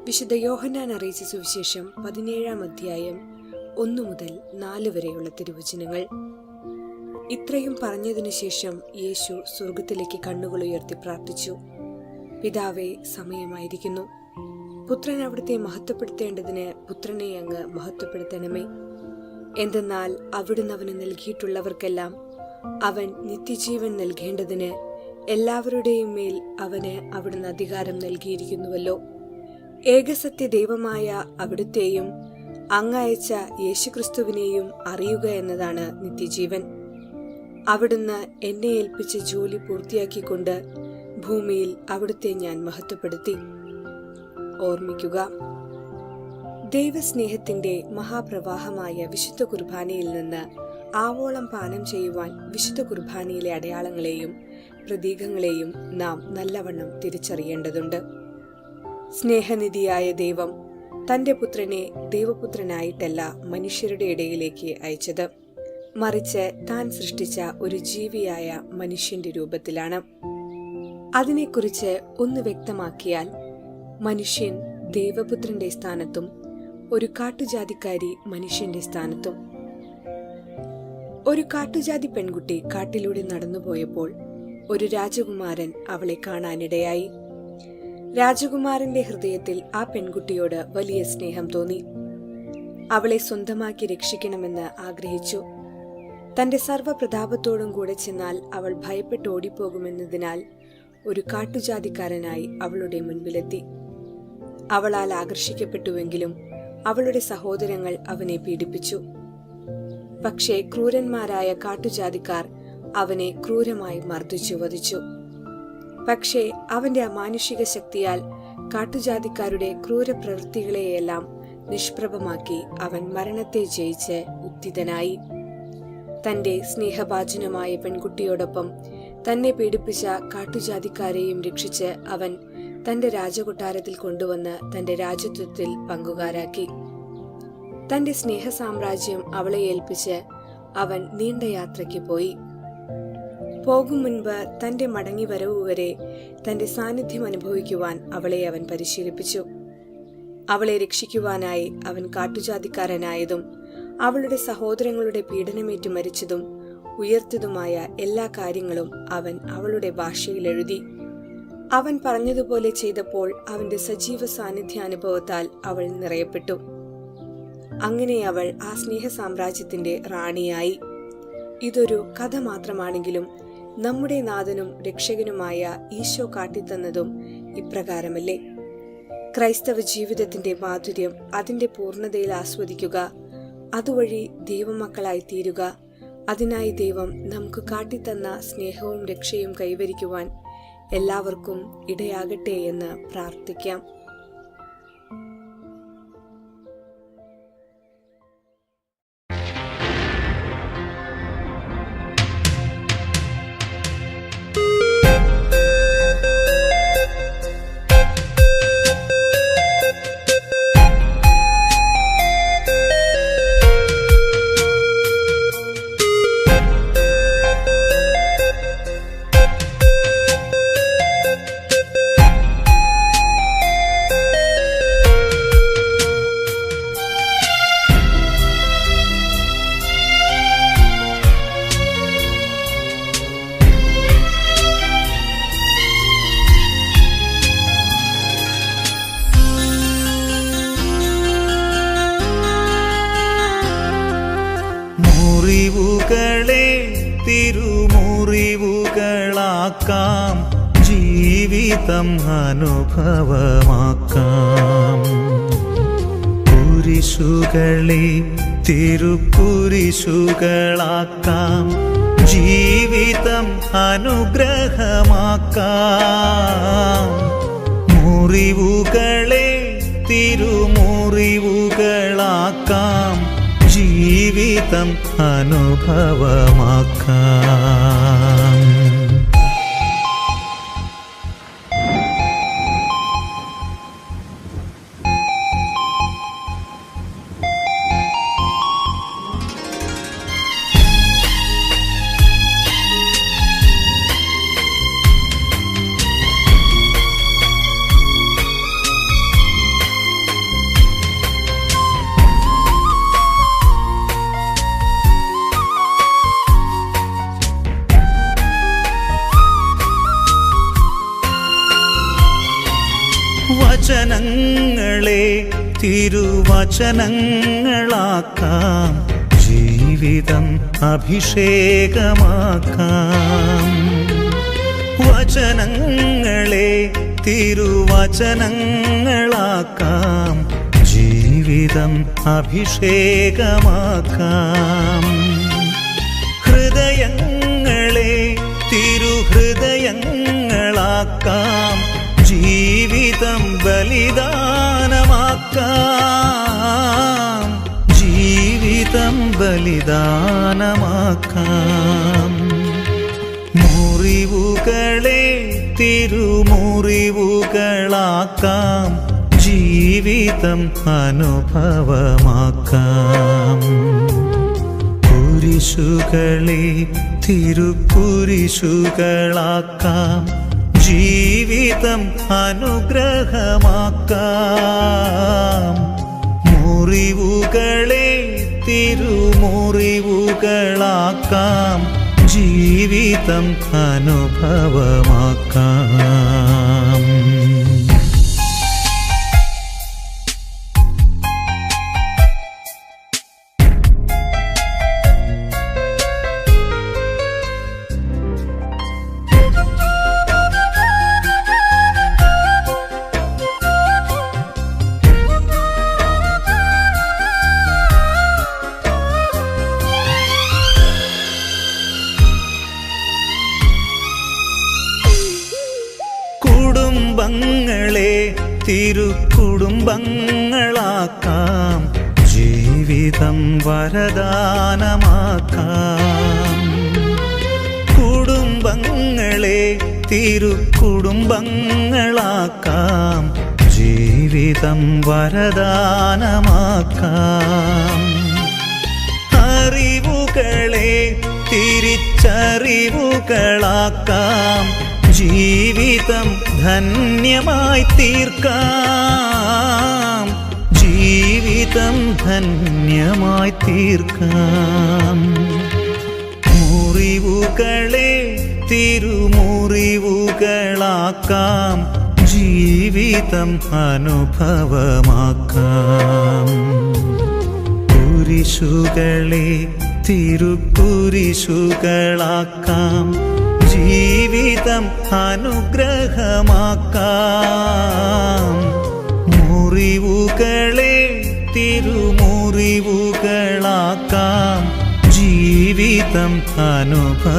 വിശുദ്ധ യോഹന്നാൻ അറിയിച്ച സുവിശേഷം 17-ാം അധ്യായം 1 മുതൽ 4 വരെയുള്ള തിരുവചനങ്ങൾ. ഇത്രയും പറഞ്ഞതിനു ശേഷം യേശു സ്വർഗത്തിലേക്ക് കണ്ണുകൾ ഉയർത്തി പ്രാർത്ഥിച്ചു. പിതാവേ, സമയമായിരിക്കുന്നു. പുത്രൻ അവിടുത്തെ മഹത്വപ്പെടുത്തേണ്ടതിന് പുത്രനെ അങ്ങ് മഹത്വപ്പെടുത്തണമേ. എന്തെന്നാൽ അവിടുന്ന് അവന് നൽകിയിട്ടുള്ളവർക്കെല്ലാം അവൻ നിത്യജീവൻ നൽകേണ്ടതിന് എല്ലാവരുടെയും മേൽ അവന് അവിടുന്ന് അധികാരം നൽകിയിരിക്കുന്നുവല്ലോ. ഏകസത്യ ദൈവമായ അവിടുത്തെയും അങ്ങയച്ച യേശുക്രിസ്തുവിനെയും അറിയുക എന്നതാണ് നിത്യജീവൻ. അവിടുന്ന് എന്നെ ഏൽപ്പിച്ച ജോലി പൂർത്തിയാക്കിക്കൊണ്ട് ഭൂമിയിൽ അവിടുത്തെ ഞാൻ മഹത്വപ്പെടുത്തി. ഓർമ്മിക്കുക, ദൈവസ്നേഹത്തിന്റെ മഹാപ്രവാഹമായ വിശുദ്ധ കുർബാനയിൽ നിന്ന് ആവോളം പാനം ചെയ്യുവാൻ വിശുദ്ധ കുർബാനയിലെ അടയാളങ്ങളെയും പ്രതീകങ്ങളെയും നാം നല്ലവണ്ണം തിരിച്ചറിയേണ്ടതുണ്ട്. സ്നേഹനിധിയായ ദൈവം തന്റെ പുത്രനെ ദൈവപുത്രനായിട്ടല്ല മനുഷ്യരുടെ ഇടയിലേക്ക് അയച്ചത്, മറിച്ച് താൻ സൃഷ്ടിച്ച ഒരു ജീവിയായ മനുഷ്യന്റെ രൂപത്തിലാണ്. അതിനെക്കുറിച്ച് ഒന്ന് വ്യക്തമാക്കിയാൽ, മനുഷ്യൻ ദൈവപുത്രന്റെ സ്ഥാനത്തും ഒരു കാട്ടുജാതിക്കാരി മനുഷ്യന്റെ സ്ഥാനത്തും. ഒരു കാട്ടുജാതി പെൺകുട്ടി കാട്ടിലൂടെ നടന്നുപോയപ്പോൾ ഒരു രാജകുമാരൻ അവളെ കാണാനിടയായി. രാജകുമാരന്റെ ഹൃദയത്തിൽ ആ പെൺകുട്ടിയോട് വലിയ സ്നേഹം തോന്നി. അവളെ സ്വന്തമാക്കി രക്ഷിക്കണമെന്ന് ആഗ്രഹിച്ചു. തന്റെ സർവ്വപ്രതാപത്തോടും കൂടെ ചെന്നാൽ അവൾ ഭയപ്പെട്ട് ഓടിപ്പോകുമെന്നതിനാൽ ഒരു കാട്ടുജാതിക്കാരനായി അവളുടെ മുൻപിലെത്തി. അവളാൽ ആകർഷിക്കപ്പെട്ടുവെങ്കിലും അവളുടെ സഹോദരങ്ങൾ അവനെ പീഡിപ്പിച്ചു. പക്ഷേ ക്രൂരന്മാരായ കാട്ടുജാതിക്കാർ അവനെ ക്രൂരമായി മർദ്ദിച്ചു വധിച്ചു. പക്ഷേ അവന്റെ അമാനുഷിക ശക്തിയാൽ കാട്ടുജാതിക്കാരുടെ ക്രൂരപ്രവൃത്തികളെയെല്ലാം നിഷ്പ്രഭമാക്കി അവൻ മരണത്തെ ജയിച്ച് ഉദ്ധിതനായി. തന്റെ സ്നേഹഭാജനമായ പെൺകുട്ടിയോടൊപ്പം തന്നെ പീഡിപ്പിച്ച കാട്ടുജാതിക്കാരെയും രക്ഷിച്ച് അവൻ തന്റെ രാജകൊട്ടാരത്തിൽ കൊണ്ടുവന്ന് തന്റെ രാജത്വത്തിൽ പങ്കുകാരാക്കി. തന്റെ സ്നേഹസാമ്രാജ്യം അവളെ ഏൽപ്പിച്ച് അവൻ നീണ്ട യാത്രയ്ക്ക് പോയി. പോകും മുൻപ് തന്റെ മടങ്ങി വരവ് വരെ തന്റെ സാന്നിധ്യം അനുഭവിക്കുവാൻ അവളെ അവൻ പരിശീലിപ്പിച്ചു. അവളെ രക്ഷിക്കുവാനായി അവൻ കാട്ടുജാതിക്കാരനായതും അവളുടെ സഹോദരങ്ങളുടെ പീഡനമേറ്റു മരിച്ചതും ഉയർത്തതുമായ എല്ലാ കാര്യങ്ങളും അവൻ അവളുടെ ഭാഷയിൽ എഴുതി. അവൻ പറഞ്ഞതുപോലെ ചെയ്തപ്പോൾ അവന്റെ സജീവ സാന്നിധ്യാനുഭവത്താൽ അവൾ നിറയപ്പെട്ടു. അങ്ങനെ അവൾ ആ സ്നേഹ സാമ്രാജ്യത്തിന്റെ റാണിയായി. ഇതൊരു കഥ മാത്രമാണെങ്കിലും നമ്മുടെ നാഥനും രക്ഷകനുമായ ഈശോ കാട്ടിത്തന്നതും ഇപ്രകാരമല്ലേ? ക്രൈസ്തവ ജീവിതത്തിന്റെ മാധുര്യം അതിന്റെ പൂർണ്ണതയിൽ ആസ്വദിക്കുക, അതുവഴി ദൈവമക്കളായി തീരുക. അതിനായി ദൈവം നമുക്ക് കാട്ടിത്തന്ന സ്നേഹവും രക്ഷയും കൈവരിക്കുവാൻ എല്ലാവർക്കും ഇടയാകട്ടെ എന്ന് പ്രാർത്ഥിക്കാം. മുറിവുകളെ തിരുമുറിവുകളാക്കാം, ജീവിതം അനുഭവമാക്കാം. കുരിശുകളെ തിരുക്കുരിശുകളാക്കാം, ജീവിതം അനുഗ്രഹമാക്കാം. മുറിവുകളെ തിരുമുറിവുകളാക്കാം, ജീവിതം അനുഭവമാക്കാം. വചനങ്ങളെ തിരുവചനങ്ങളാക്കാം, ജീവിതം അഭിഷേകമാക്കാം. വചനങ്ങളെ തിരുവചനങ്ങളാക്കാം, ജീവിതം അഭിഷേകമാക്കാം. ഹൃദയങ്ങളെ തിരുഹൃദയങ്ങളാക്കാം, ജീവിതം ബലിദാനമാക്കാം, ജീവിതം ബലിദാനമാക്കാം. മുറിവുകളെ തിരുമുറിവുകളാക്കാം, ജീവിതം അനുഭവമാക്കാം. കുരിശുകളെ തിരുക്കുരിശുകളാക്കാം, ജീവിതം അനുഗ്രഹമാക്കാം. മുറിവുകളെ തിരുമുറിവുകളാക്കാം, ജീവിതം അനുഭവമാക്കാം. കുടുംബങ്ങളെ തിരുക്കുടുംബങ്ങളാക്കാം, ജീവിതം വരദാനമാക്കാം. കുടുംബങ്ങളെ തിരുക്കുടുംബങ്ങളാക്കാം, ജീവിതം വരദാനമാക്കാം. അറിവുകളെ തിരിച്ചറിവുകളാക്കാം, ജീവിതം ധന്യമായി തീർക്കാം, ജീവിതം ധന്യമായി തീർക്കാം. മുറിവുകളെ തിരുമുറിവുകളാക്കാം, ജീവിതം അനുഭവമാക്കാം. കുരിശുകളെ തിരുക്കുരിശുകളാക്കാം, ജീവിതം അനുഗ്രഹമാക്കാം. മുറിവുകളെ തിരുമുറിവുകളാക്കാം, ജീവിതം അനുഭവമാക്കാം.